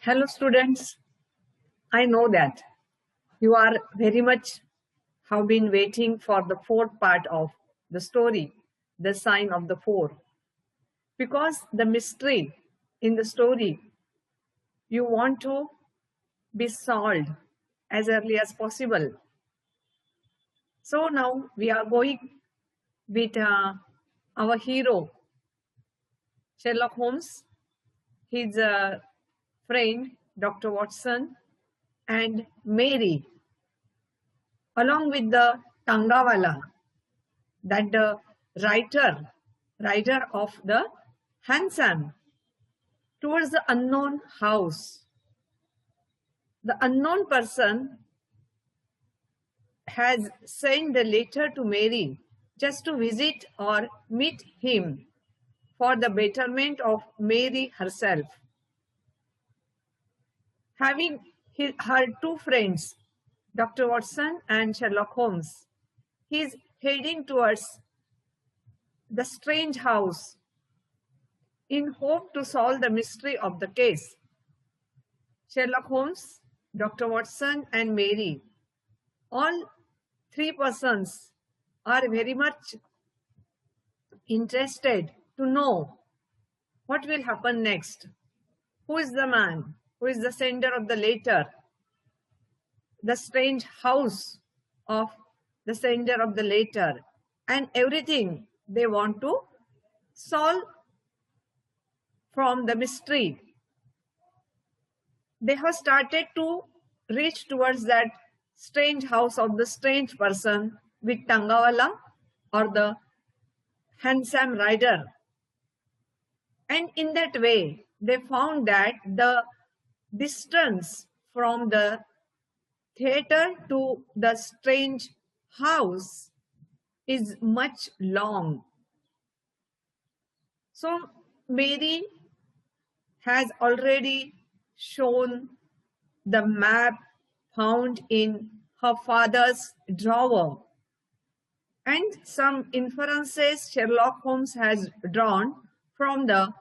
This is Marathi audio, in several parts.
Hello students, I know that you are very much have been waiting for the fourth part of the story, the sign of the four. Because the mystery in the story you want to be solved as early as possible. So now we are going with our hero, Sherlock Holmes, his friend, Dr. Watson, and Mary, along with the Tangawala, that the writer of the Hansan, towards the unknown house. The unknown person has sent the letter to Mary just to visit or meet him for the betterment of Mary herself. Having her two friends, Dr. Watson and Sherlock Holmes, he is heading towards the strange house in hope to solve the mystery of the case. Sherlock Holmes, Dr. Watson, and Mary, all three persons are very much interested to know what will happen next. Who is the man? Who is the sender of the letter? The strange house of the sender of the letter, and everything they want to solve from the mystery. They have started to reach towards that strange house of the strange person with Tangawala or the handsome rider. And in that way, they found that the distance from the theater to the strange house is much long. So Mary has already shown the map found in her father's drawer, and some inferences Sherlock Holmes has drawn from that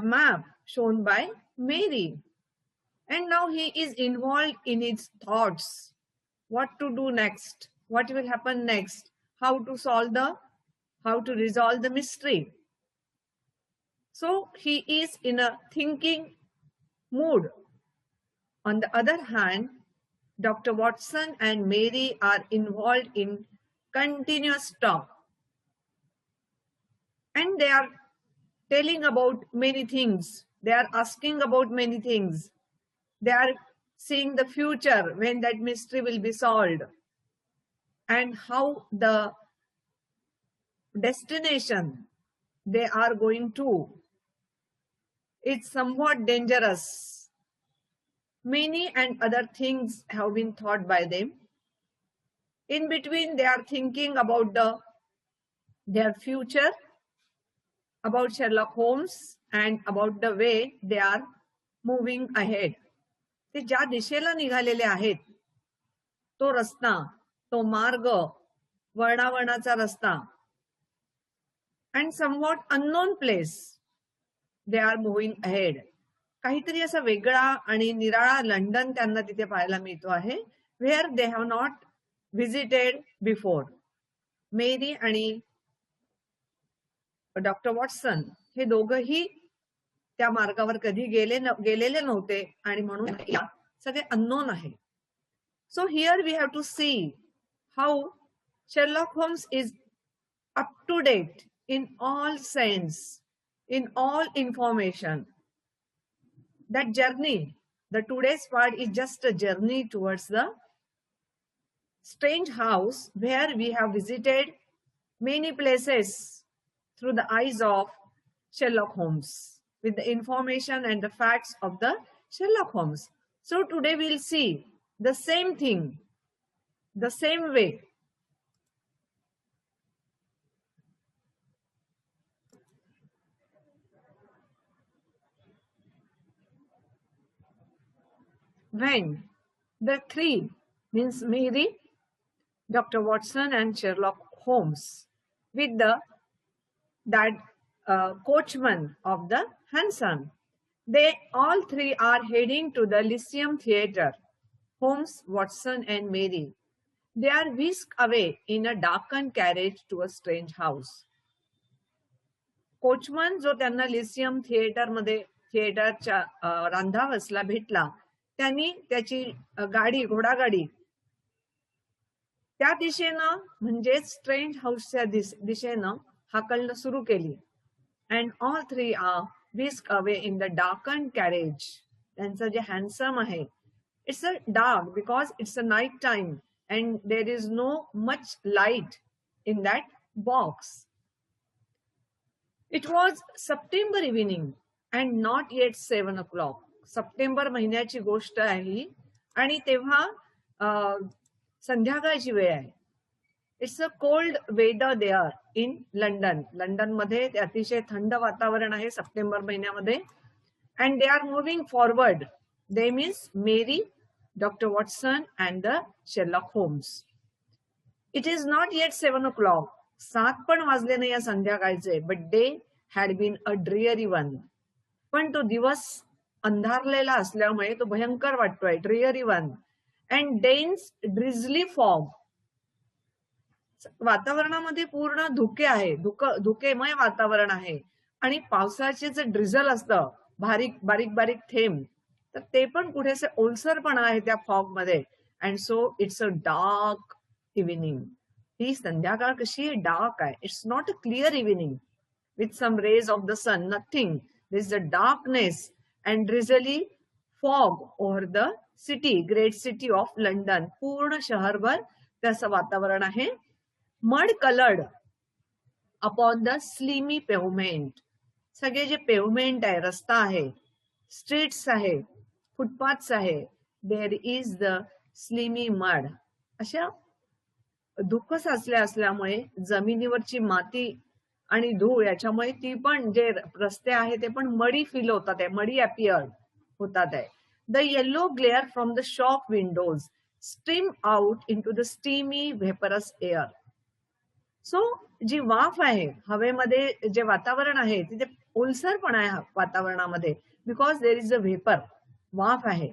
map shown by Mary. And now he is involved in his thoughts. What to do next? What will happen next? How to resolve the mystery. So he is in a thinking mood. On the other hand, Dr. Watson and Mary are involved in continuous talk. And they are telling about many things. They are asking about many things. They are seeing the future when that mystery will be solved and how the destination they are going to. It's somewhat dangerous. Many and other things have been thought by them. In between, they are thinking about their future, about Sherlock Holmes, and about the way they are moving ahead. ते ज्या दिशेला निघालेले आहेत, तो रस्ता, तो मार्ग, वर्णावरणाचा रस्ता, and somewhat unknown place, they are moving ahead. काहीतरी असा वेगळा आणि निराळा लंडन त्यांना तिथे पाहायला मिळतो आहे, where they have not visited before. मेरी आणि डॉक्टर वॉटसन हे दोघंही त्या मार्गावर कधी गेलेले नव्हते आणि म्हणून सगळे अननोन आहे. So here we have to see how Sherlock Holmes is up to date in all sense, in all information. That journey, the today's part is just a journey towards the strange house where we have visited many places through the eyes of Sherlock Holmes, with the information and the facts of the Sherlock Holmes. So today we'll see the same thing, the same way. When the three, means Mary, Dr. Watson and Sherlock Holmes, with that coachman of the Hanson, They all three are heading to the Lyceum Theatre. Holmes, Watson, and Mary. They are whisked away in a darkened carriage to a strange house. कोचमन जो त्यांना लिसियम थिएटरच्या रांधावसला भेटला, त्यांनी त्याची गाडी, घोडागाडी त्या दिशेनं म्हणजे स्ट्रेंज हाऊसच्या दिशेनं हाकलणं सुरू केली. And all three are whisked away in the darkened carriage. त्यांचं जे हँडसम आहे, it's a dark because it's a night time and there is no much light in that box. It was September evening and not yet 7 o'clock. सप्टेंबर महिन्याची गोष्ट आहे आणि तेव्हा संध्याकाळची वेळ आहे. It's a cold weather there in London. London मध्ये अतिशय थंड वातावरण आहे सप्टेंबर महिन्यामध्ये. And they are moving forward. They means Mary, doctor Watson and the Sherlock Holmes. It is not yet 7 o'clock. 7 पण वाजले नाही या संध्याकाळचे. But day had been a dreary one. पण तो दिवस अंधारलेला असल्यामुळे तो भयंकर वाटतोय. ड्रिअरी one. And dense drizzly fog. वातावरणामध्ये पूर्ण धुके आहे, धुकेमय वातावरण आहे आणि पावसाचे जे ड्रिझल असतं, बारीक बारीक बारीक थेंब, तर ते पण कुठेसे ओलसरपणा आहे त्या फॉग मध्ये. And so it's a dark evening. ही संध्याकाळ कशी डार्क आहे. It's not a clear evening with some rays of the sun, nothing. This is a darkness and drizzly fog over the city, great city of London. पूर्ण शहरभर त्याचं वातावरण आहे. Mud coloured upon the slimy pavement. सगळे जे पेव्हमेंट आहे, रस्ता आहे, स्ट्रीट्स आहे, फुटपाथ्स आहे, there is the slimy mud. अशा धुकं साचल्या असल्यामुळे जमिनीवरची माती आणि धूळ याच्यामुळे ती पण जे रस्ते आहे ते पण मडी फील होतात आहे, मडी अपियर होतात आहे. The yellow glare from the shop windows stream out into the steamy vaporous air. So जी वाफ आहे हवेमध्ये, जे वातावरण आहे तिथे ओलसरपण आहे वातावरणामध्ये. Because there is a vapour, वाफ आहे,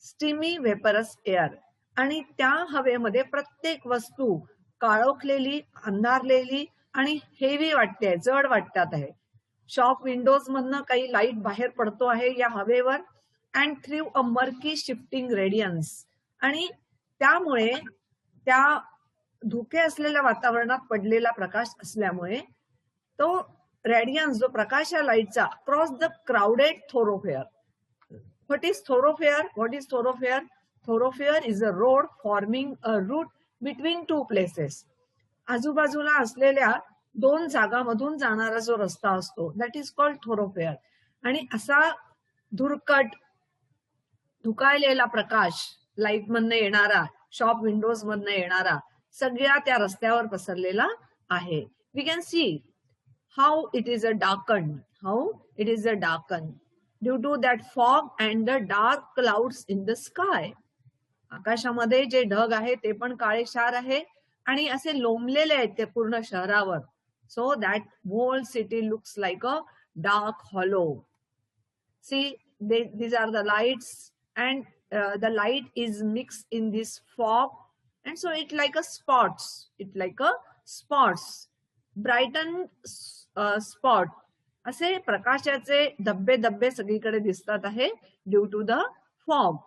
स्टीमी व्हेपरस एअर. आणि त्या हवेमध्ये प्रत्येक वस्तू काळोखलेली, अंधारलेली आणि हेवी वाटते, जड वाटतात आहे. शॉप विंडोज मधनं काही लाईट बाहेर पडतो आहे या however. And through a murky shifting Radiance. आणि त्यामुळे त्या धुके असलेल्या वातावरणात पडलेला प्रकाश असल्यामुळे तो रेडियन्स, जो प्रकाश या लाईटचा, across the crowded thoroughfare. What is thoroughfare? What is thoroughfare? Thoroughfare is a road forming a route between two places. आजूबाजूला असलेल्या दोन जागामधून जाणारा जो रस्ता असतो, दॅट इज कॉल्ड थोरोफेअर. आणि असा धुरकट, धुकाळलेला प्रकाश लाईट मधनं येणारा, शॉप विंडोज मधनं येणारा, सगळ्या त्या रस्त्यावर पसरलेला आहे. We can see how it is a darken, how it is a darken due to that fog and the dark clouds in the sky. आकाशामध्ये जे ढग आहे ते पण काळेशार आहे आणि असे लोंबलेले आहेत ते पूर्ण शहरावर. So that whole city looks like a dark hollow. See, these are the lights and the light is mixed in this fog. And so it like a spots, it like a spots, brightened spot. असे प्रकाशाचे धब्बे धब्बे सगळीकडे दिसतात आहे due to the fog.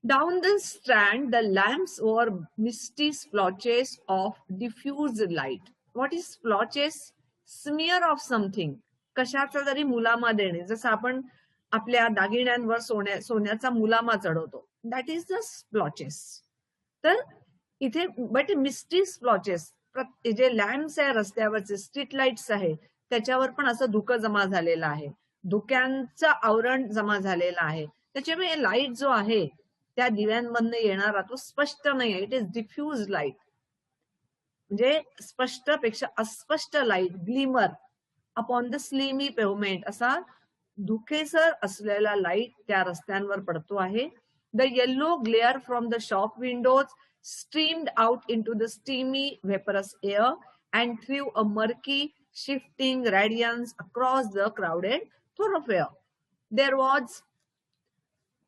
Down the strand, the lamps were misty splotches of diffused light. What is splotches? Smear of something. कशाचा तरी मुलामा देणे. जसं आपण आपल्या दागिन्यांवर सोन्याचा मुलामा चढवतो, दॅट इज द स्प्लॉचेस. तर इथे बट मिस्टी स्प्लॉचेस, जे लॅम्प्स आहे रस्त्यावरचे, स्ट्रीट लाईट्स आहे, त्याच्यावर पण असं धुकं जमा झालेलं आहे, धुक्यांचं आवरण जमा झालेलं आहे. त्याच्यामुळे लाईट जो आहे त्या दिव्यांमधनं येणारा तो स्पष्ट नाही आहे. इट इज डिफ्यूज लाईट, म्हणजे स्पष्टपेक्षा अस्पष्ट light, glimmer upon the slimy pavement. असा धुकेसर असलेला लाईट त्या रस्त्यांवर पडतो आहे. The yellow glare from the shop windows streamed out into the steamy vaporous air and through a murky shifting radiance across the crowded thoroughfare. There was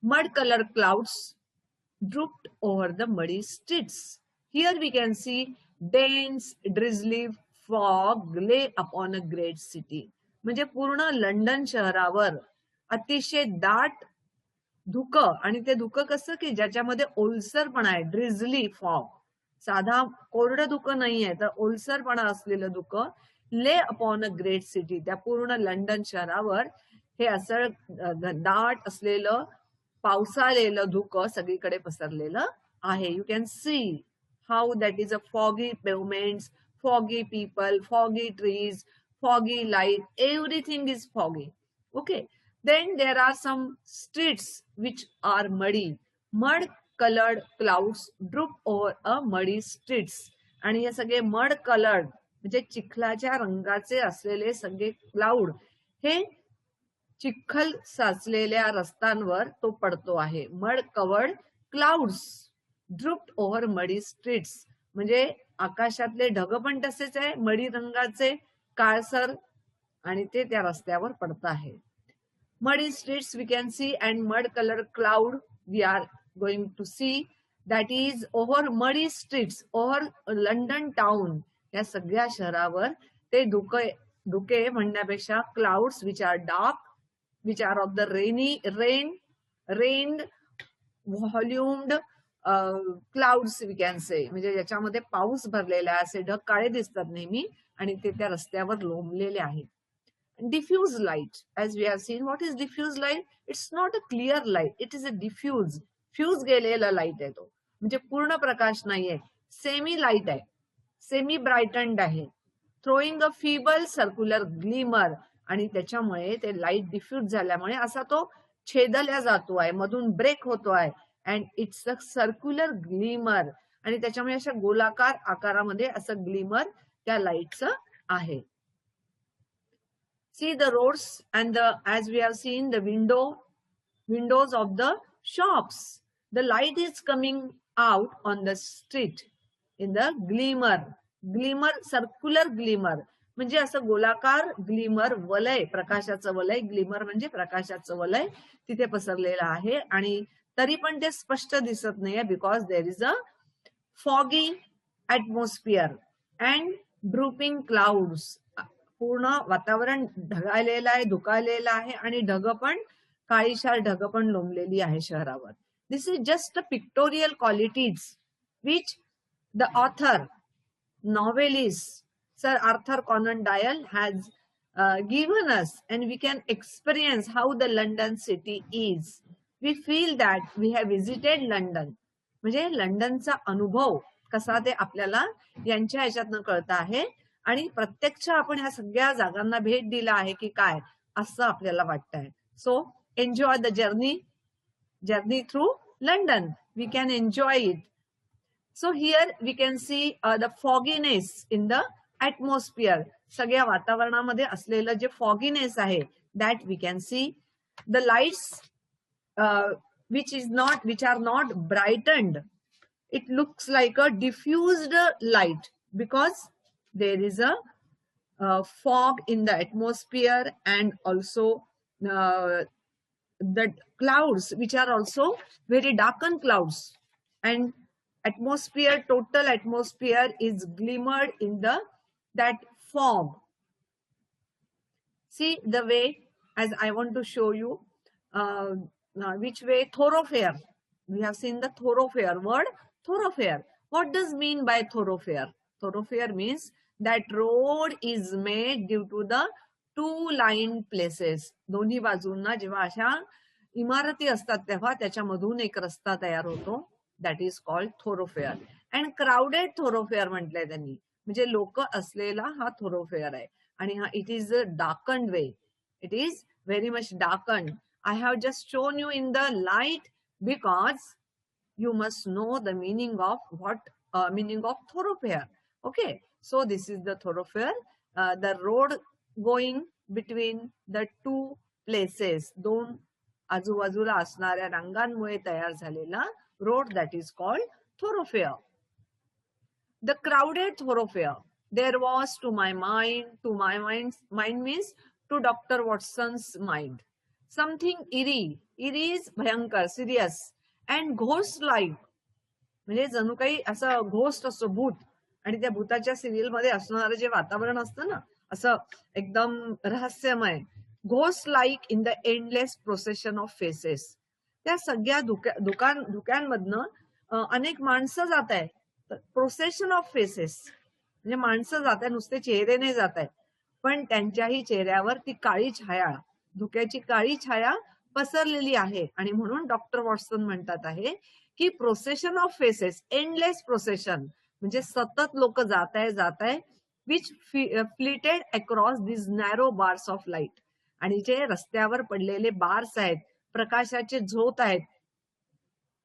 mud-colored clouds drooped over the muddy streets. Here we can see dense, drizzly fog lay upon a great city. म्हणजे पूर्ण लंडन शहरावर अतिशय दाट धुकं, आणि ते धुकं कसं की ज्याच्यामध्ये ओलसरपणा आहे, ड्रिझली फॉग. साधा कोरडं धुकं नाही आहे, तर ओलसरपणा असलेलं धुकं ले अपॉन अ ग्रेट सिटी, त्या पूर्ण लंडन शहरावर हे असं दाट असलेलं पावसाळलेलं धुकं सगळीकडे पसरलेलं आहे. You can see how that is a foggy pavements, foggy people, foggy trees, foggy light, everything is foggy. Okay. Then there are some streets which are muddy. Mud colored clouds droop over a muddy streets. आणि हे सगळे mud colored म्हणजे चिखलाच्या रंगाचे असलेले सगळे क्लाउड हे चिखल साचलेल्या रस्त्यांवर तो पडतो आहे. Mud covered clouds ड्रुप्ड over muddy streets, म्हणजे आकाशातले ढग पण तसेच आहे, मडी रंगाचे काळसर, आणि ते त्या रस्त्यावर पडत आहे. Muddy streets we can see and mud colour cloud we are going to see, that is over muddy streets over London town. या सगळ्या शहरावर ते धुके म्हणण्यापेक्षा clouds which are dark, which are of the rained volumed clouds we can say, म्हणजे ज्याच्यामध्ये पाऊस भरलेला आहे, असे ढग काळे दिसतात नेहमी आणि ते त्या रस्त्यावर लोंबलेले आहेत. Diffuse light, as we have seen, what is diffuse light? It's not a clear light, it is a diffuse, fuse गेलेला लाईट आहे तो, म्हणजे पूर्ण प्रकाश नाहीये, सेमी लाईट आहे, सेमी ब्राइटन्ड आहे, थ्रोईंग अ फीबल सर्क्युलर ग्लिमर, आणि त्याच्यामुळे ते लाईट डिफ्यूज झाल्यामुळे असा तो छेदल्या जातो आहे, मधून ब्रेक होतो आहे, and it's a circular glimmer, आणि त्याच्यामुळे अशा गोलाकार आकारामध्ये असं ग्लिमर त्या लाईटचं आहे. See the roads and the, as we have seen the windows of the shops, the light is coming out on the street in the glimmer, circular glimmer, म्हणजे असं गोलाकार ग्लिमर वलय, प्रकाशाचं वलय, ग्लिमर म्हणजे प्रकाशाचं वलय तिथे पसरलेलं आहे, आणि तरी पण ते स्पष्ट दिसत नाहीये, because there is a foggy atmosphere and drooping clouds. पूर्ण वातावरण ढगाळलेलं आहे, धुकाळलेलं आहे, आणि ढग पण काळीशार ढग पण लोंबलेली आहे शहरावर. This is just a pictorial qualities which the author, novelist Sir Arthur Conan Doyle has given us, and we can experience how the London city is. We feel that we have visited London. म्हणजे लंडनचा अनुभव कसा ते आपल्याला यांच्या ह्याच्यातनं कळत आहे, आणि प्रत्यक्ष आपण ह्या सगळ्या जागांना भेट दिला आहे की काय असं आपल्याला वाटत आहे. So enjoy the journey through London. We can enjoy it. So here we can see the fogginess in the atmosphere. सगळ्या वातावरणामध्ये असलेलं जे fogginess आहे, that we can see. The lights which are not brightened, it looks like a diffused light because there is a fog in the atmosphere, and also the clouds which are also very darkened clouds, and total atmosphere is glimmered in that fog. See the way, as I want to show you which way. Thoroughfare, we have seen the thoroughfare word. Thoroughfare, what does mean by thoroughfare? Thoroughfare means that road is made due to the two-lined places. दोन्ही बाजूंना जेव्हा अशा इमारती असतात तेव्हा त्याच्यामधून एक रस्ता तयार होतो, that is called thoroughfare. And crowded thoroughfare म्हटलंय त्यांनी, म्हणजे लोक असलेला हा thoroughfare आहे, आणि हा it is a darkened way, it is very much darkened. I have just shown you in the light because you must know the meaning of thoroughfare. Okay, so this is the thoroughfare, the road going between the two places, दोन आजूबाजूला असणाऱ्या रंगांमुळे तयार झालेला road, that is called thoroughfare. The crowded thoroughfare, there was to my mind means to Dr. Watson's mind. Something eerie is भयंकर, सिरियस, अँड घोस्ट लाईक, म्हणजे जणू काही असं घोस्ट असतो, भूत, आणि त्या भूताच्या सिरियल मध्ये असणारं जे वातावरण असतं ना, असं एकदम रहस्यमय, ghost like in the endless procession of faces. त्या सगळ्या धुक्यांमधनं अनेक माणसं जात आहे, प्रोसेशन ऑफ फेसेस, म्हणजे माणसं जात आहे, नुसते चेहरे नाही जात आहे, पण त्यांच्याही चेहऱ्यावर ती काळी छाया, धुक्याची काळी छाया पसरलेली आहे. आणि म्हणून डॉक्टर वॉटसन म्हणतात आहे की procession of faces, endless procession, म्हणजे सतत लोक जात आहे, which flitted across this narrow bars of light, आणि जे रस्त्यावर पडलेले बार्स आहेत, प्रकाशाचे झोत आहेत,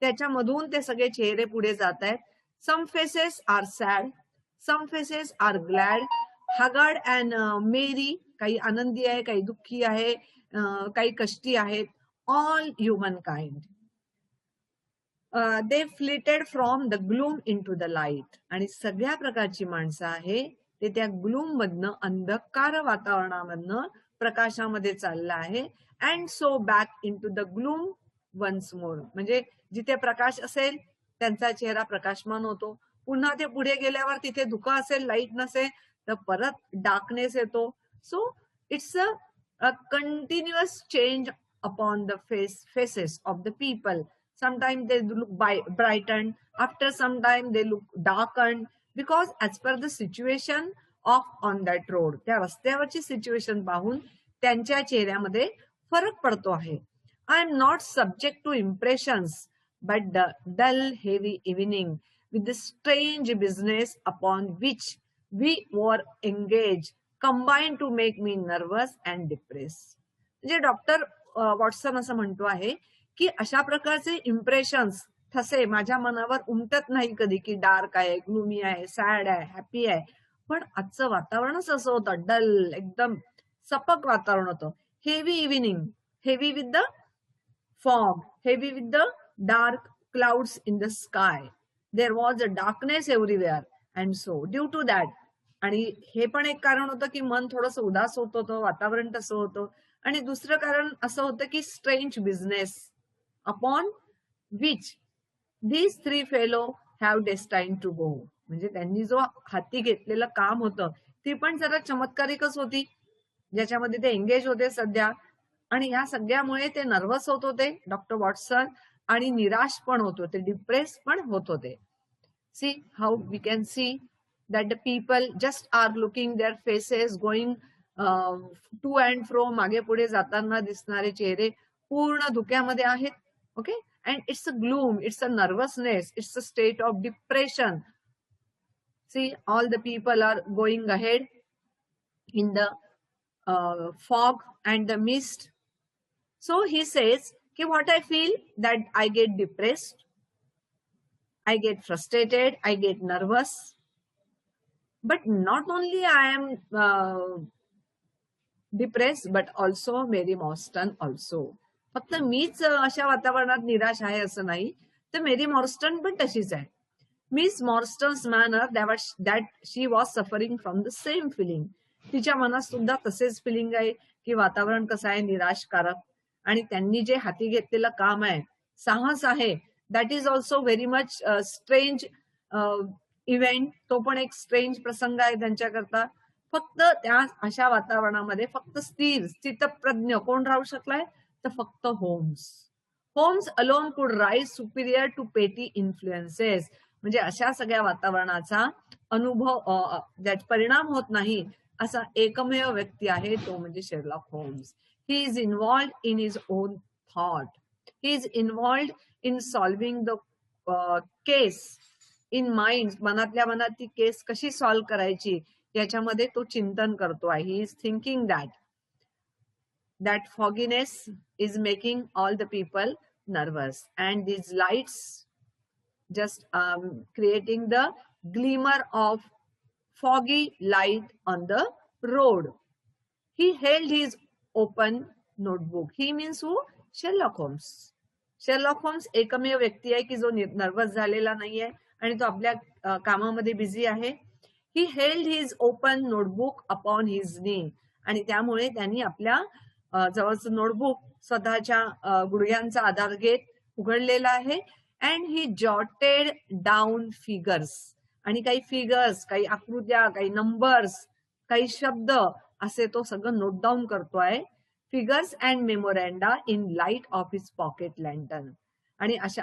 त्याच्यामधून ते सगळे चेहरे पुढे जात आहेत. Some faces are sad, some faces are glad, haggard and merry, काही आनंदी आहे, काही दुःखी आहे, काही कष्टी आहेत, all human kind. They flitted from the gloom into the light, आणि सगळ्या प्रकारची माणसं आहे ते त्या ग्लूम मधनं, अंधकार वातावरणामधनं प्रकाशामध्ये चाललं आहे. And so back into the gloom once more, म्हणजे जिथे प्रकाश असेल त्यांचा चेहरा प्रकाशमान होतो, पुन्हा ते पुढे गेल्यावर तिथे धुकं असेल, लाईट नसेल तर परत डार्कनेस येतो. So it's a continuous change upon the faces of the people. Sometimes they look brightened, after some time they look darkened, because as per the situation of on that road, त्या रस्त्यावरची सिच्युएशन पाहून त्यांच्या चेहऱ्यामध्ये फरक पडतो आहे. I am not subject to impressions, but the dull heavy evening with the strange business upon which we were engaged combined to make me nervous and depressed. म्हणजे डॉक्टर वॉटसन असं म्हणतो आहे की अशा प्रकारचे इम्प्रेशन्स, ठसे माझ्या मनावर उमटत नाही कधी, की डार्क आहे, ग्लूमी आहे, सॅड आहे, हॅपी आहे, पण आजचं वातावरणच असं होतं, डल, एकदम सपक वातावरण होतं. Heavy evening, heavy with the fog, heavy with the dark clouds in the sky, there was a darkness everywhere, and so due to that, आणि हे पण एक कारण होतं की मन थोडंसं उदास होत होतं, वातावरण तसं होतं. आणि दुसरं कारण असं होतं की strange business upon which these three fellow have destined to go, म्हणजे त्यांनी जो हाती घेतलेलं काम होतं ती पण जरा चमत्कारिकच होती, ज्याच्यामध्ये ते एंगेज होते सध्या. आणि ह्या सगळ्यामुळे ते नर्वस होत होते डॉक्टर वॉटसन, आणि निराश पण होत होते, डिप्रेस पण होत होते. See how we can see that the people just are looking their faces going to and fro, मागे पुढे जाताना दिसणारे चेहरे पूर्ण धुक्यामध्ये आहेत. Okay, and it's a gloom, it's a nervousness, it's a state of depression. See, all the people are going ahead in the fog and the mist. So he says, okay, what I feel, that I get depressed, I get frustrated, I get nervous, but not only I am depressed, but also Mary Morstan also. फक्त मीच अशा वातावरणात निराश आहे असं नाही, तर मेरी मॉर्स्टन पण तशीच आहे. Miss Morstan's manner that she was suffering from the same feeling, तिच्या मनात सुद्धा तसेच फिलिंग आहे की वातावरण कसं आहे, निराशकारक, आणि त्यांनी जे हाती घेतलेलं काम आहे, साहस आहे, that is also very much strange event, तो पण एक स्ट्रेंज प्रसंग आहे त्यांच्याकरता. फक्त त्या अशा वातावरणामध्ये फक्त स्थितप्रज्ञ कोण राहू शकलाय, तर फक्त होम्स अलोन कुड राईज सुपिरियर टू पेटी इन्फ्लुएन्सेस, म्हणजे अशा सगळ्या वातावरणाचा अनुभव परिणाम होत नाही असा एकमेव व्यक्ती आहे, तो म्हणजे Sherlock Holmes. He is involved in his own thought, he is involved in solving the case in mind, मनातल्या मनात ती केस कशी सॉल्व्ह करायची याच्यामध्ये तो चिंतन करतो आहे. He is thinking that fogginess is making all the people nervous, and these lights just creating the glimmer of foggy light on the road. He held his open notebook. He means who? Sherlock Holmes. Sherlock Holmes एकमेव व्यक्ती आहे की जो नर्वस झालेला नाहीये आणि तो आपल्या कामामध्ये बिझी आहे. He held his open notebook upon his knee, आणि त्यामुळे त्यांनी आपल्या जवळचं नोटबुक स्वतःच्या गुडघ्यांचा आधार घेत उघडलेला आहे. And he jotted down figures, आणि काही फिगर्स, काही आकृत्या, काही नंबर्स, काही शब्द असे तो सगळं नोट डाऊन करतोय. Figures and memoranda in light of his pocket lantern. आणि अशा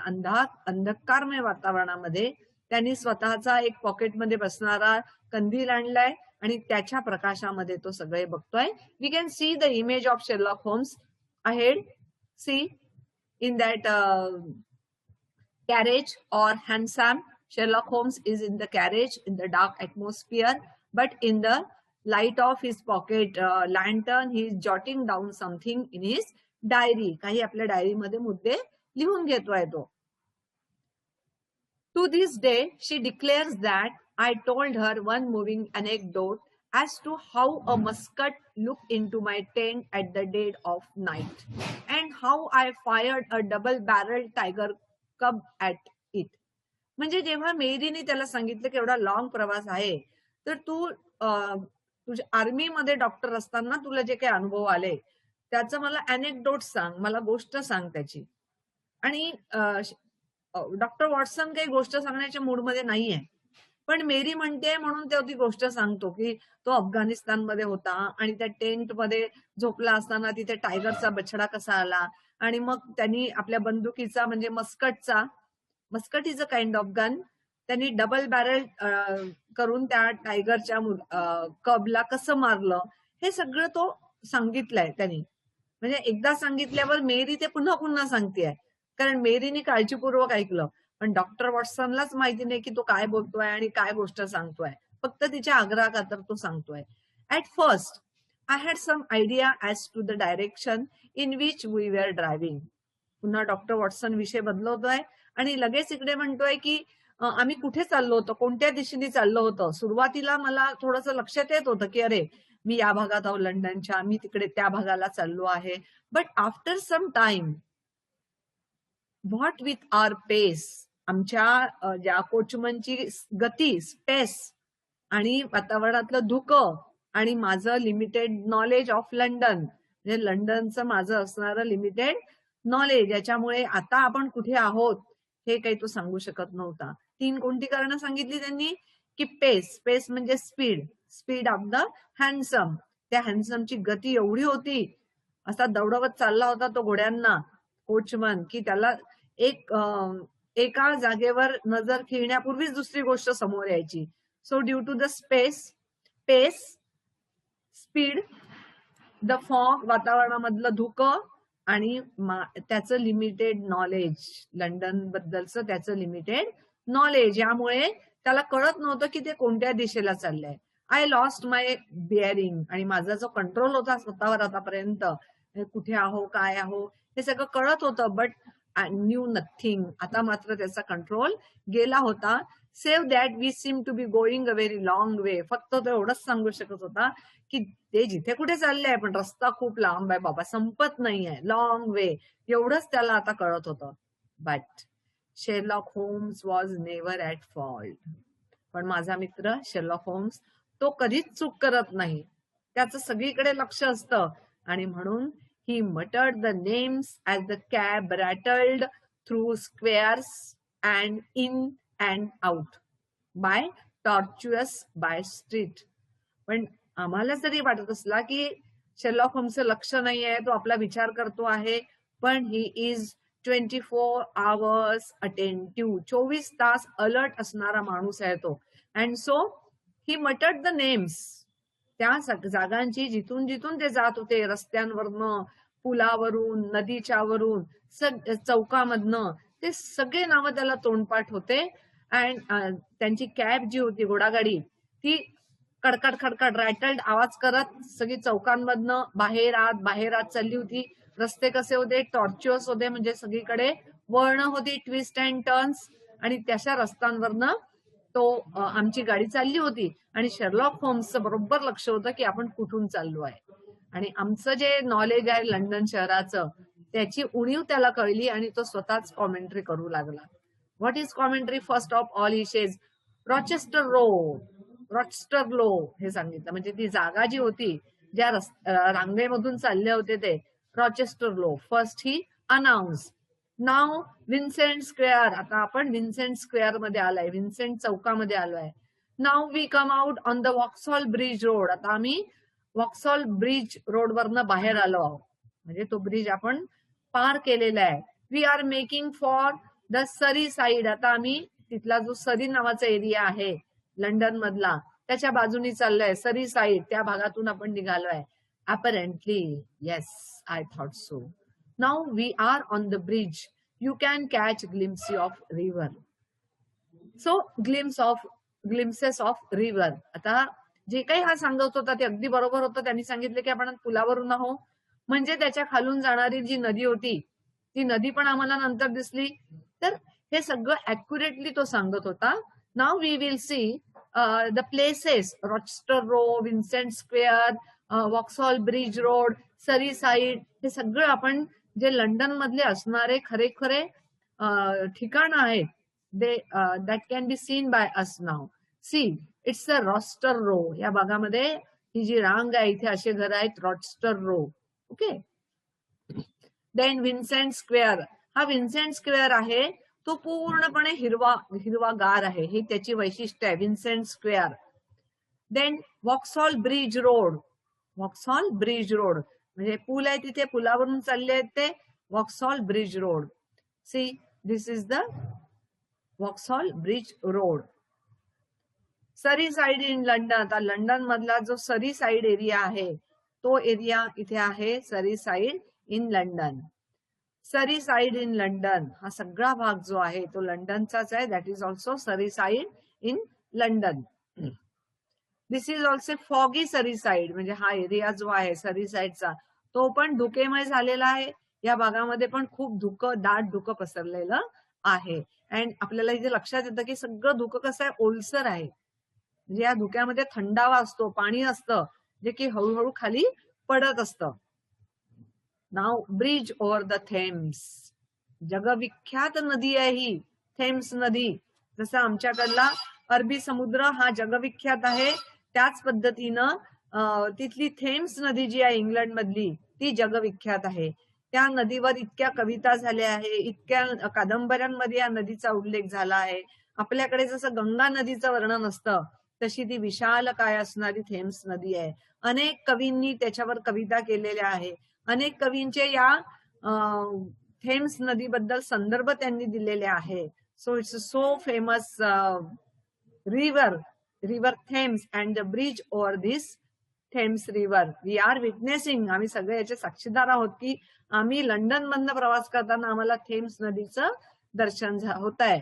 अंधकारमय वातावरणामध्ये त्यांनी स्वतःचा एक पॉकेटमध्ये बसणारा कंदील आणलाय आणि त्याच्या प्रकाशामध्ये तो सगळे बघतोय. We can see the image of Sherlock Holmes ahead. See in that carriage or hansom. Sherlock Holmes is in the carriage in the dark atmosphere, but in the light of his pocket lantern, he is jotting down something in his diary. काही आपल्या डायरी मध्ये मुद्दे लिहून घेतोय तो. To this day, she declares that I told her one moving anecdote as to how a musket looked into my tent at the dead of night, and how I fired a double-barreled tiger cub at it. म्हणजे जेव्हा मेरीने त्याला सांगितलं की एवढा लॉंग प्रवास आहे, तर तू तुझ्या आर्मीमध्ये डॉक्टर असताना तुला जे काही अनुभव आले त्याचं मला अनेक्डोट सांग, मला गोष्ट सांग त्याची. आणि डॉक्टर वॉटसन काही गोष्ट सांगण्याच्या मूडमध्ये नाहीये, पण मेरी म्हणते म्हणून तो ती गोष्ट सांगतो की तो अफगाणिस्तानमध्ये होता आणि त्या टेंटमध्ये झोपला असताना तिथे टायगरचा बछडा कसा आला, आणि मग त्यांनी आपल्या बंदुकीचा म्हणजे Muscat is a kind of gun, त्यांनी डबल बॅरल करून त्या टायगरच्या कबला कसं मारलं हे सगळं तो सांगितलंय त्यांनी. म्हणजे एकदा सांगितल्यावर मेरी ते पुन्हा पुन्हा सांगतेय, कारण मेरीने काळजीपूर्वक ऐकलं. पण डॉक्टर वॉटसनलाच माहिती नाही की तो काय बोलतोय आणि काय गोष्ट सांगतोय, फक्त तिच्या आग्रहाखातर तो सांगतोय. At first I had some idea as to the direction in which we were driving. पुन्हा डॉक्टर वॉटसन विषय बदलवतोय आणि लगेच इकडे म्हणतोय की आम्ही कुठे चाललो होतो, कोणत्या दिशेने चाललो होतो. सुरुवातीला मला थोडंसं लक्षात येत होतं की अरे मी या भागात आहो लंडनच्या, मी तिकडे त्या भागाला चाललो आहे. But after some time what with our pace, आमच्या ज्या कोचमनची गती, स्पेस आणि वातावरणातलं धुकं आणि माझं लिमिटेड नॉलेज ऑफ लंडन, म्हणजे लंडनचं माझं असणारं लिमिटेड नॉलेज, याच्यामुळे आता आपण कुठे आहोत हे काही तो सांगू शकत नव्हता. 3 कोणती कारणं सांगितली त्यांनी की पेस म्हणजे स्पीड ऑफ द हॅन्डसम. त्या हॅन्डसमची गती एवढी होती, असा दौडवत चालला होता तो घोड्यांना कोचमन, की त्याला एका जागेवर नजर खेळण्यापूर्वीच दुसरी गोष्ट समोर यायची. So due to the pace, speed, the fog, वातावरणामधलं धुकं, आणि त्याचं लिमिटेड नॉलेज, लंडन बद्दलचं त्याचं लिमिटेड नॉलेज, यामुळे त्याला कळत नव्हतं की ते कोणत्या दिशेला चाललंय. आय लॉस्ट माय बिअरिंग, आणि माझा जो कंट्रोल होता स्वतःवर आतापर्यंत, कुठे आहो काय आहो हे सगळं कळत होतं, बट आय न्यू नथिंग. आता मात्र त्याचा कंट्रोल गेला होता. Save that we seem to be going a very long way. फक्त तो एवढंच सांगू शकत होता की ते जिथे कुठे चाललंय पण रस्ता खूप लांब आहे बाबा, संपत नाहीये, लॉंग वे, एवढंच त्याला आता कळत होतं. But Sherlock Holmes was never at fault. पण माझा मित्र शेरलॉक होम्स तो कधीच चूक करत नाही, त्याचं सगळीकडे लक्ष असतं. आणि म्हणून he muttered the names as the cab rattled through squares and in and out by tortuous by street. पण आम्हाला जरी वाटत असला की शेरलॉक होम्सचं लक्ष नाही आहे, तो आपला विचार करतो आहे, पण ही इज 24 hours attentive, 24 तास अलर्ट असणारा माणूस आहे तो. And so he मटर्ड the names, त्या जागांची जिथून जिथून ते जात होते, रस्त्यांवरनं, पुलावरून, नदीच्या वरून, चौकामधनं, ते सगळे नावं त्याला तोंडपाठ होते. अँड त्यांची कॅब जी होती, घोडागाडी, ती कडकड खडकड रॅटल्ड आवाज करत सगळी चौकांमधनं बाहेर आत चालली होती. रस्ते कसे होते, टॉर्च्युअस होते, म्हणजे सगळीकडे वळणं होती, ट्विस्ट अँड टर्न्स, आणि त्याच्या रस्त्यांवरनं तो आमची गाडी चालली होती. आणि शेरलॉक होम्सचं बरोबर लक्ष होतं की आपण कुठून चाललो आहे. आणि आमचं जे नॉलेज आहे लंडन शहराचं, त्याची उणीव त्याला कळली आणि तो स्वतःच कॉमेंट्री करू लागला. What is commentary? First of all he says Rochester Row हे सांगितलं. म्हणजे ती जागा जी होती ज्या रांगेमधून चालले होते ते Rochester Row. First he announce. Now Vincent Square. आता आपण विन्सेंट स्क्वेअर मध्ये आलाय, विन्सेंट चौकामध्ये आलोय. Now we come out on the Vauxhall Bridge Road. आता आम्ही वॉक्सॉल ब्रिज रोड वरनं बाहेर आलो आहोत, म्हणजे तो ब्रिज आपण पार केलेला आहे. We are making for the Surrey side. आता आम्ही तिथला जो सरी नावाचा एरिया आहे लंडन मधला त्याच्या बाजूनी चाललोय, सरी साइड त्या भागातून आपण निघालोय. Apparently yes, I thought so. Now we are on the bridge. You can catch glimpse of river. So glimpses of river. आता जे काही हा सांगत होता ते अगदी बरोबर होतं. त्यांनी सांगितलं की आपण पुलावरून आहो, म्हणजे त्याच्या खालून जाणारी जी नदी होती ती नदी पण आम्हाला नंतर दिसली. तर हे सगळं ऍक्युरेटली तो सांगत होता. Now we will see the places Rochester Row, Vincent Square, Vauxhall Bridge Road, Surrey side. हे सगळं आपण जे लंडन मधले असणारे खरे खरे ठिकाण आहेत that can be seen by us नाव. See it's a Rochester Row. या भागामध्ये ही जी रांग आहे इथे असे घर आहेत, Rochester Row. Okay. Then Vincent Square. हा विन्सेंट स्क्वेअर आहे तो पूर्णपणे हिरवागार आहे, हे त्याची वैशिष्ट्य आहे Vincent Square. Then Vauxhall Bridge Road. Vauxhall Bridge Road म्हणजे पूल आहे तिथे, पुलावरून चालले आहेत ते Vauxhall Bridge Road. See this is the Vauxhall Bridge Road. Surrey side in London. आता लंडन मधला जो सरी साइड एरिया आहे तो एरिया इथे आहे, सरी साइड इन लंडन. सरी साइड इन लंडन हा सगळा भाग जो आहे तो लंडनचाच आहे. दॅट इज ऑल्सो सरी side in London. This is also foggy सरी साइड. म्हणजे हा एरिया जो आहे सरी साइडचा तो पण धुकेमय झालेला आहे. या भागामध्ये पण खूप धुकं, दाट धुकं पसरलेलं आहे. अँड आपल्याला इथे लक्षात येतं की सगळं धुकं कसं आहे, ओलसर आहे. म्हणजे या धुक्यामध्ये थंडावा असतो, पाणी असतं जे की हळूहळू खाली पडत असतं. नाव ब्रिज ओव्हर द थेम्स. जगविख्यात नदी आहे ही थेम्स नदी. जसं आमच्याकडला अरबी समुद्र हा जगविख्यात आहे, त्याच पद्धतीनं तिथली थेम्स नदी जी आहे इंग्लंड मधली ती जगविख्यात आहे. त्या नदीवर इतक्या कविता झाल्या आहे, इतक्या कादंबऱ्यांमध्ये या नदीचा उल्लेख झाला आहे. आपल्याकडे जसं गंगा नदीचं वर्णन असतं तशी ती विशाल काय असणारी थेम्स नदी आहे. अनेक कवींनी त्याच्यावर कविता केलेल्या आहे. अनेक कवींचे या थेम्स नदीबद्दल संदर्भ त्यांनी दिलेले आहे. So it's so famous river Thames and the bridge over this Thames river. We are witnessing. आम्ही सगळे याचे साक्षीदार आहोत की आम्ही लंडन मधनं प्रवास करताना आम्हाला थेम्स नदीचं दर्शन होत आहे.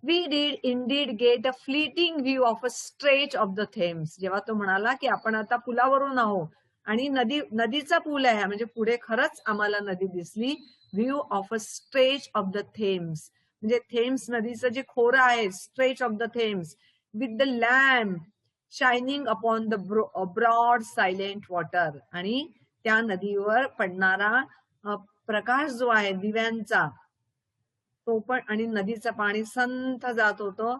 We did indeed get a fleeting view of a stretch of the Thames. जेव्हा तो म्हणाला की आपण आता पुलावरून आहोत आणि नदीचा पूल आहे, म्हणजे पुढे खरंच आम्हाला नदी दिसली. View of a stretch of the Thames म्हणजे थेम्स नदीचं जे खोरं आहे, stretch of the Thames, with the lamp shining upon the broad silent water. आणि त्या नदीवर पडणारा प्रकाश जो आहे दिव्यांचा तो पण, आणि नदीचं पाणी संथ जात होतं.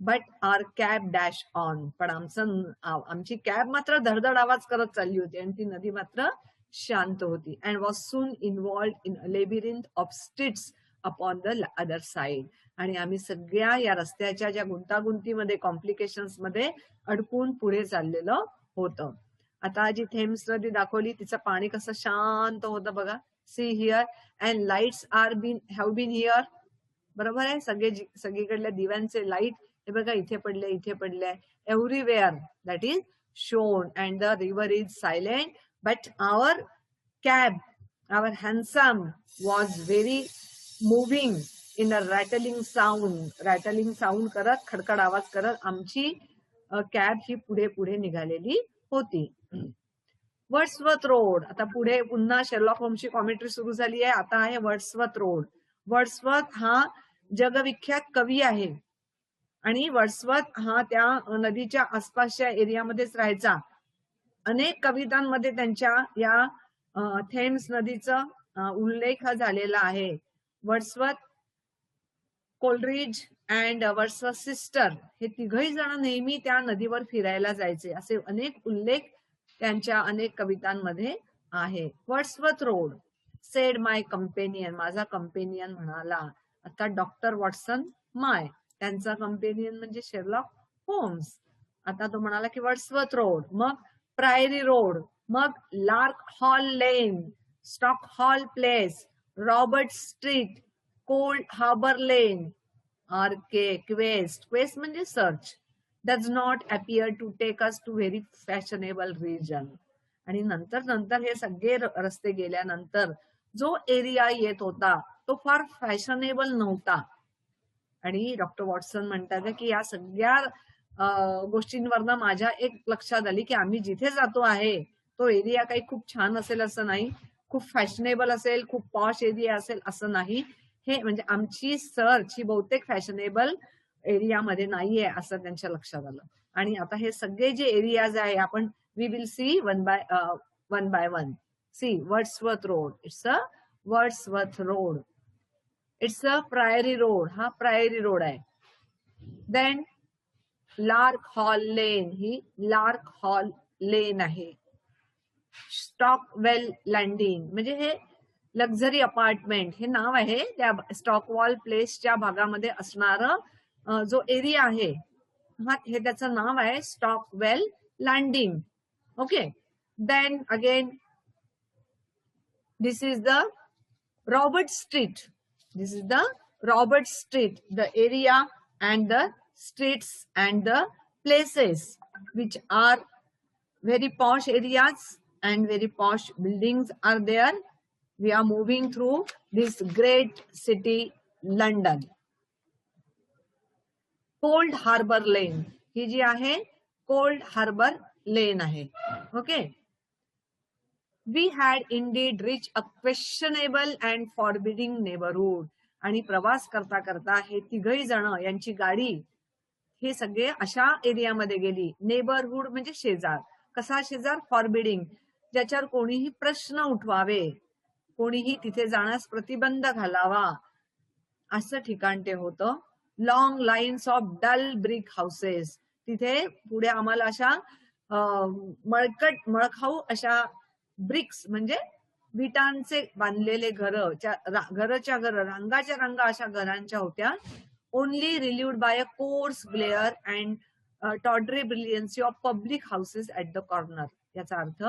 But our cab dash on. पण आमची कॅब मात्र धडधड आवाज करत चालली होती आणि ती नदी मात्र शांत होती. And was soon involved in a labyrinth of streets upon the other side. आणि आम्ही सगळ्या या रस्त्याच्या ज्या गुंतागुंतीमध्ये, कॉम्प्लिकेशन्स मध्ये अडकून पुढे चाललेलं होतं. आता जी थेम्स नदी दाखवली तिचं पाणी कसं शांत होतं बघा. See here and lights have been here. बरोबर आहे. सगळीकडल्या दिव्यांचे लाईट हे बघा इथे पडले, इथे पडले, everywhere that is shone. And the river is silent but our cab, our handsome was very moving in a rattling sound करत, खडखड आवाज करत आमची कॅब ही पुढे पुढे निघालेली होती. Wordsworth road. आता पुढे पुन्हा शेरलॉक होम्सची कॉमेंट्री सुरू झाली आहे. आता आहे वर्ड्सवर्थ रोड. वर्ड्सवर्थ हा जगविख्यात कवी आहे आणि वर्ड्सवर्थ हा त्या नदीच्या आसपासच्या एरियामध्येच राहायचा. अनेक कवितांमध्ये त्यांच्या या थेम्स नदीचा उल्लेख झालेला आहे. Wordsworth, Coleridge and Wordsworth sister हे तिघही जण नेहमी त्या नदीवर फिरायला जायचे, असे अनेक उल्लेख त्यांच्या अनेक कवितांमध्ये आहे. वर्ड्सवर्थ रोड सेड माय कंपेनियन, माझा कंपेनियन म्हणाला. आता डॉक्टर वॉटसन माय, त्यांचा कंपेनियन म्हणजे शेरलॉक होम्स. आता तो म्हणाला की वर्ड्सवर्थ रोड, मग प्रायरी रोड, मग Lark Hall Lane, Stock Hall Place, Robert Street, Cold Harbour Lane, our quest, quest म्हणजे search, does not appear to take us to very fashionable region. आणि नंतर नंतर हे सगळे रस्ते गेल्यानंतर जो एरिया येत होता तो फार फॅशनेबल नव्हता. आणि डॉक्टर वॉटसन म्हणतात की या सगळ्या गोष्टींवरनं माझ्या एक लक्षात आली की आम्ही जिथे जातो आहे तो एरिया काही खूप छान असेल असं नाही, खूप फॅशनेबल असेल, खूप पॉश एरिया असेल असं नाही. हे म्हणजे आमची सर्च ही बहुतेक फॅशनेबल एरियामध्ये नाहीये असं त्यांच्या लक्षात आलं. आणि आता हे सगळे जे एरियाज आहे आपण we will see one by one. See Wordsworth Road, it's a Wordsworth Road, it's a Priory Road, हा प्रायरी रोड आहे. देन लार्क हॉल लेन, ही लार्क हॉल लेन आहे. स्टॉकवेल लँडिंग म्हणजे हे लक्झरी अपार्टमेंट हे नाव आहे त्या स्टॉकवॉल प्लेसच्या भागामध्ये असणारं जो एरिया आहे हा हे त्याचं नाव आहे Stockwell landing. Okay. Then again this is the Robert Street, this is the Robert Street, the area and the streets and the places which are very posh areas and very posh buildings are there. We are moving through this great city London. Cold Harbour Lane ही जी आहे कोल्ड हार्बर लेन आहे. Okay. We had indeed reached a questionable and forbidding neighborhood. आणि प्रवास करता करता हे तिघही जण यांची गाडी हे सगळे अशा एरियामध्ये गेली. नेबरहुड म्हणजे शेजार. कसा शेजार? फॉरबिडिंग, ज्याच्यावर कोणीही प्रश्न उठवावे, कोणीही तिथे जाण्यास प्रतिबंध घालावा असं ठिकाण ते होतं. Long lines of dull brick houses, तिथे पुढे आम्हाला अशा मळखाऊ अशा ब्रिक्स म्हणजे विटांचे बांधलेले घराच्या रांगाच्या रांगा अशा घरांच्या होत्या. Only relieved by a coarse glare and tawdry brilliancy of public houses at the corner. याचा अर्थ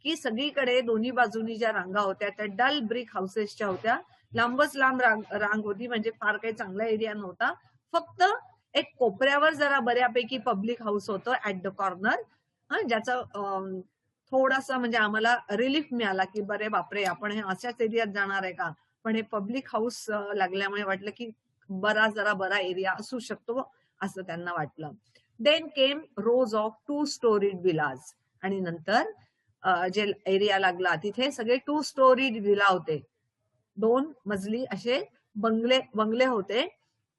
की सगळीकडे दोन्ही बाजूनी ज्या रांगा होत्या त्या डल ब्रिक हाऊसेसच्या होत्या. लांबच लांब रांग होती, म्हणजे फार काही चांगला एरिया नव्हता. फक्त एक कोपऱ्यावर जरा बऱ्यापैकी पब्लिक हाऊस होतं ऍट द कॉर्नर, ज्याचं थोडासा म्हणजे आम्हाला रिलीफ मिळाला की बरे बापरे आपण हे अशाच एरियात जाणार आहे का. पण हे पब्लिक हाऊस लागल्यामुळे वाटलं की जरा बरा एरिया असू शकतो असं त्यांना वाटलं. Then came rows of 2 storied villas. आणि नंतर जे एरिया लागला तिथे सगळे 2 स्टोरीड विला होते, 2 मजली असे बंगले होते.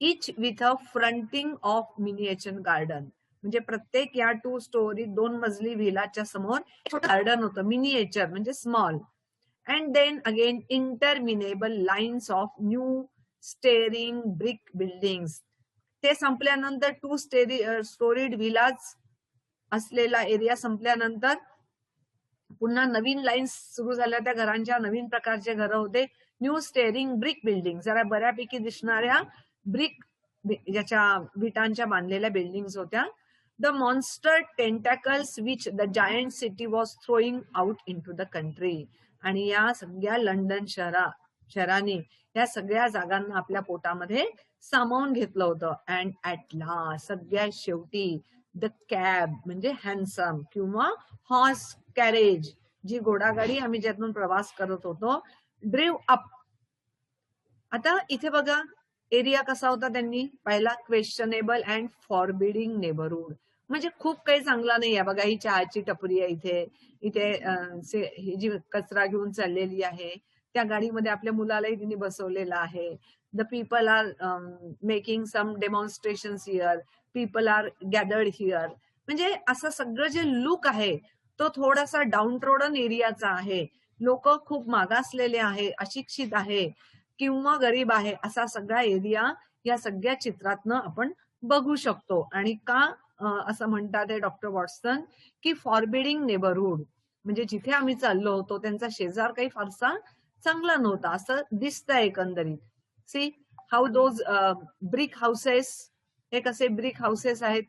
Each with a fronting of miniature garden, म्हणजे प्रत्येक या 2 स्टोरी 2 मजली व्हिलाच्या समोर छोटं गार्डन होतं, मिनिएचर म्हणजे small. And then again interminable lines of new staring brick buildings. ते संपल्यानंतर 2 स्टोरीड व्हिलाज असलेला एरिया संपल्यानंतर पुन्हा नवीन लाईन्स सुरू झाल्या, त्या घरांच्या नवीन प्रकारचे घरं होते. न्यू स्टेरिंग ब्रिक बिल्डिंग, जरा बऱ्यापैकी दिसणाऱ्या ब्रिक ज्याच्या विटांच्या बांधलेल्या बिल्डिंग्स होत्या. The monster tentacles which the giant city was throwing out into the country. आणि या सगळ्या लंडन शहराने या सगळ्या जागांना आपल्या पोटामध्ये सामावून घेतलं होतं. अँड ऍट लास्ट, सगळ्यात शेवटी, द कॅब म्हणजे हॅन्सम किंवा हॉर्स कॅरेज, जी घोडागाडी आम्ही ज्यातून प्रवास करत होतो, ड्रिव्ह अप. आता इथे बघा एरिया कसा होता त्यांनी पाहिला, क्वेश्चनेबल अँड फॉरबिडिंग नेबरहुड, म्हणजे खूप काही चांगला नाही आहे. बघा ही चहाची टपरी आहे इथे ही जी कचरा घेऊन चाललेली आहे त्या गाडीमध्ये आपल्या मुलालाही तिने बसवलेला आहे. The people are making some demonstrations here, people are gathered here. म्हणजे असं सगळं जे लुक आहे तो थोडासा डाऊन ट्रोडन एरियाचा आहे. लोक खूप मागासलेले आहे, अशिक्षित आहे किंवा गरीब आहे, असा सगळा एरिया या सगळ्या चित्रातनं आपण बघू शकतो. आणि का असं म्हणतात डॉक्टर वॉटसन की फॉरबिडिंग नेबरहुड, म्हणजे जिथे आम्ही चाललो होतो त्यांचा शेजार काही फारसा चांगला नव्हता असं दिसतंय एकंदरीत. See how those brick houses, हे कसे ब्रिक हाऊसेस आहेत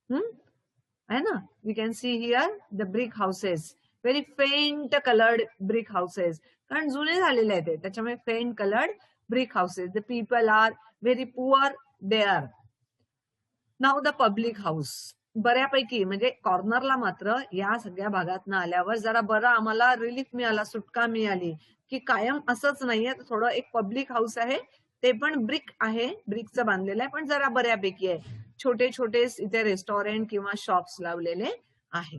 है ना. We can see here the brick houses, very faint coloured brick houses, कारण जुने झालेले आहेत त्याच्यामुळे faint coloured brick houses. The people are very poor there. Now the public house, बऱ्यापैकी म्हणजे कॉर्नरला मात्र या सगळ्या भागातनं आल्यावर जरा बरं आम्हाला रिलीफ मिळाला, सुटका मिळाली की कायम असंच नाहीये, थोडं एक पब्लिक हाऊस आहे ते पण ब्रिक आहे, ब्रिकचं बांधलेलं आहे पण जरा बऱ्यापैकी आहे. छोटे छोटे इथे रेस्टॉरंट किंवा शॉप्स लावलेले आहे.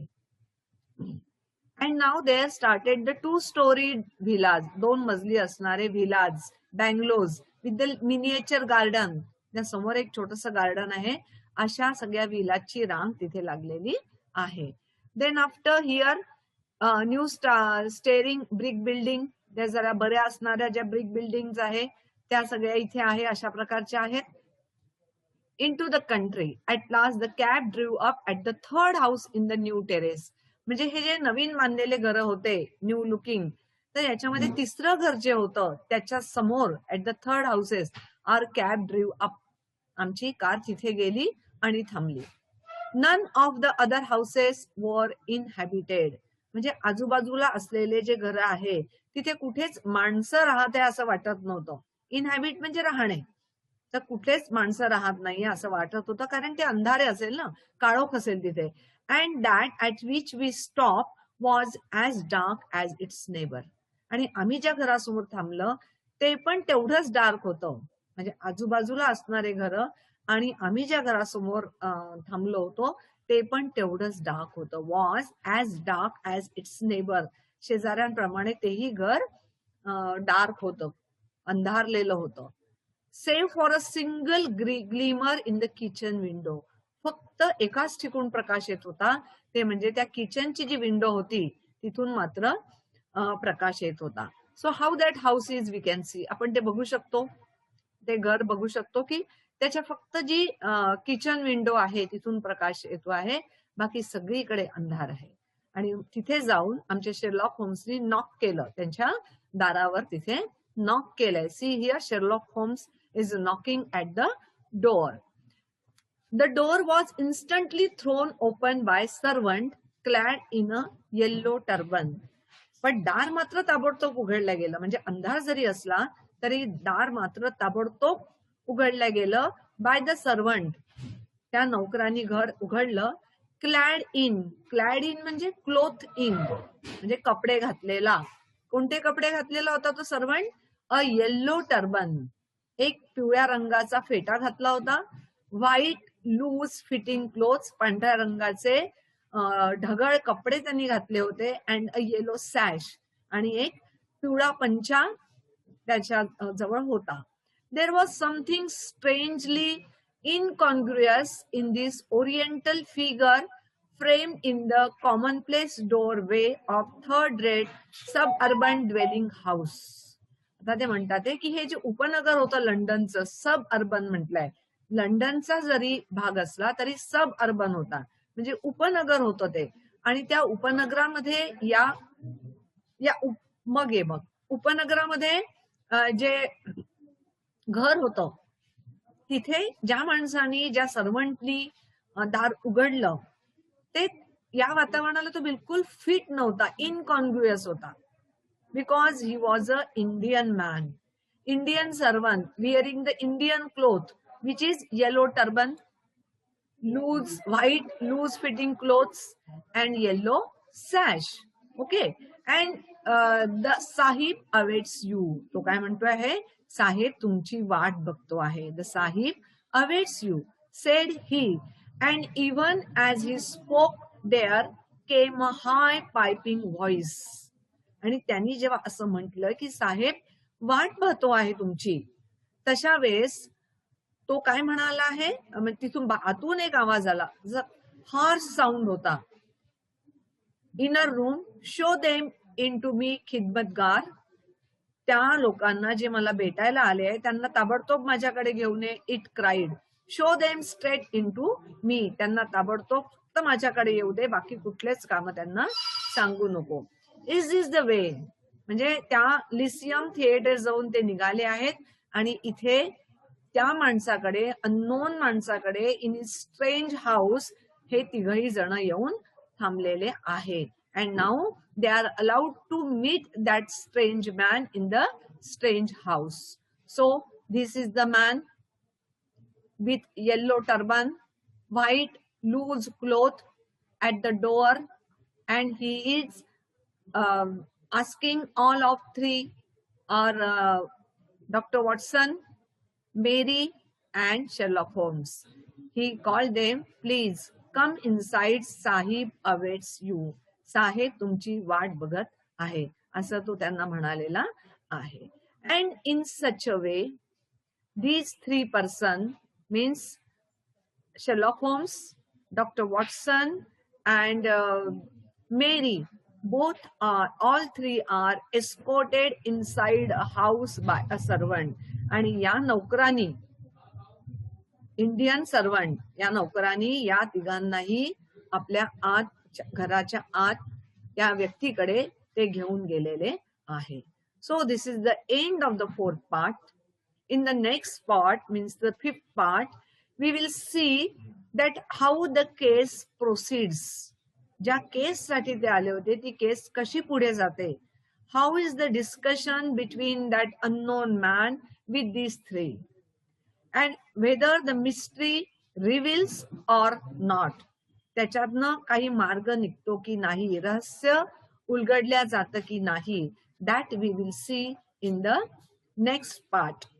And now there started the 2-story villas, 2 मजली असणारे villas, bungalows with the miniature garden, त्या समोर एक छोटस गार्डन आहे. अशा सगळ्या व्हिलाजची रांग तिथे लागलेली आहे. Then after here new staring brick building, त्या जरा बऱ्या असणाऱ्या ज्या ब्रिक बिल्डिंग आहे त्या सगळ्या इथे आहे, अशा प्रकारच्या आहेत. into the country. At last the cab drew up at the third house in the new terrace. म्हणजे हे जे नवीन बांधलेले घर होते न्यू लुकिंग, तर याच्यामध्ये तिसरं घर जे होतं त्याच्या समोर at the third houses our cab drove up, आमची कार तिथे गेली आणि थांबली. None of the other houses were inhabited, म्हणजे आजूबाजूला असलेले जे घर आहे तिथे कुठेच माणसं राहत आहे असं वाटत नव्हतं. इनहॅबिट म्हणजे राहणे, तर कुठलेच माणसं राहत नाहीये असं वाटत होतं, कारण ते अंधारे असेल ना, काळोख असेल तिथे. And that at which we stopped was as dark as its neighbour, आणि आम्ही ज्या घरासमोर थांबलं ते पण तेवढंच डार्क होतं, म्हणजे आजूबाजूला असणारे घर आणि आम्ही ज्या घरासमोर थांबलो होतो ते पण तेवढंच डार्क होतं. Was as dark as its neighbour, शेजाऱ्यांप्रमाणे तेही घर डार्क होतं, अंधारलेलं होतं. Save for a single glimmer in the kitchen window, फक्त एकाच ठिकाण प्रकाश येत होता, ते म्हणजे त्या किचनची जी विंडो होती तिथून मात्र प्रकाश येत होता. So how that house is we can see, आपण ते बघू शकतो, ते घर बघू शकतो की त्याच्या फक्त जी किचन विंडो आहे तिथून प्रकाश येतो आहे, बाकी सगळीकडे अंधार आहे. आणि तिथे जाऊन आमच्या शेरलॉक होम्सनी नॉक केलं, त्यांच्या दारावर तिथे नॉक केलंय. See here Sherlock Holmes is knocking at the door. The door was instantly thrown open by servant clad in a yellow turban. पण दार मात्र ताबडतोब उघडलं गेलं, म्हणजे अंधार जरी असला तरी दार मात्र ताबडतोब उघडलं गेलं बाय द सर्वंट, त्या नौकरांनी घर उघडलं. क्लॅड इन, क्लॅड इन म्हणजे क्लोथ इन, म्हणजे कपडे घातलेला. कोणते कपडे घातलेला होता तो सर्वंट? अ येल्लो टर्बन, एक पिवळ्या रंगाचा फेटा घातला होता. व्हाईट लूज फिटिंग क्लोथ्स, पांढऱ्या रंगाचे ढगळ कपडे त्यांनी घातले होते. अँड अ येलो सॅश, आणि एक पिवळा पंचा त्याच्या जवळ होता. There was something strangely incongruous in this oriental figure framed in the commonplace doorway of third-rate suburban dwelling house. आता ते म्हणतात की हे जे उपनगर होतं लंडनचं, सब अर्बन म्हटलंय, लंडनचा जरी भाग असला तरी सब अर्बन होता, म्हणजे उपनगर होतं ते. आणि त्या उपनगरामध्ये मग उपनगरामध्ये जे घर होतं तिथे ज्या माणसानी, ज्या सर्वंटनी दार उघडलं ते या वातावरणाला तो बिलकुल फिट नव्हता, इनकॉन्ग्रुअस होता. Because he was an Indian man, Indian servant wearing the Indian cloth, which is yellow turban, loose white loose fitting clothes and yellow sash. Okay, and the Sahib awaits you. तो काय म्हणतोय आहे? साहेब तुमची वाट बघतो आहे. The Sahib awaits you, said he, and even as he spoke there came a high piping voice. आणि त्यांनी जेव्हा असं म्हटलं की साहेब वाट पाहतो आहे तुमची, तशा वेळेस तो काय म्हणाला आहे, तिथून आतून एक आवाज आला, हार्श साऊंड होता. Inner room, show them in to me खिदमतगार, त्या लोकांना जे मला भेटायला आले आहे त्यांना ताबडतोब माझ्याकडे घेऊन ये. It cried, show them straight in to me, त्यांना ताबडतोब फक्त माझ्याकडे येऊ दे, बाकी कुठलेच काम त्यांना सांगू नको. Is this the way? म्हणजे त्या लिसियम थिएटर जाऊन ते निघाले आहेत आणि इथे त्या माणसाकडे, अननोन माणसाकडे इन स्ट्रेंज हाऊस हे तिघही जण येऊन थांबलेले आहेत. And now they are allowed to meet that strange man in the strange house. So this is the man with yellow turban, white loose cloth at the door, and he is asking all of three are Dr. Watson, Mary, and Sherlock Holmes. He called them, please come inside, Sahib awaits you. साहेब तुमची वाट बघत आहे असं तो त्यांना म्हणालेला आहे. And in such a way, these three persons, means Sherlock Holmes, Dr. Watson, and Mary, all three are escorted inside a house by a servant. आणि या नौकरांनी, इंडियन सर्वंट, या नौकरांनी या तिघांनाही आपल्या आत, घराच्या आत त्या व्यक्तीकडे ते घेऊन गेलेले आहे. So this is the end of the fourth part. In the next part, means the fifth part, we will see that how the case proceeds. ज्या केस साठी ते आले होते ती केस कशी पुढे जाते. How is the discussion between that unknown man with these three, and whether the mystery reveals or not. त्याच्यातनं काही मार्ग निघतो की नाही, रहस्य उलगडल्या जातं की नाही. That we will see in the next part.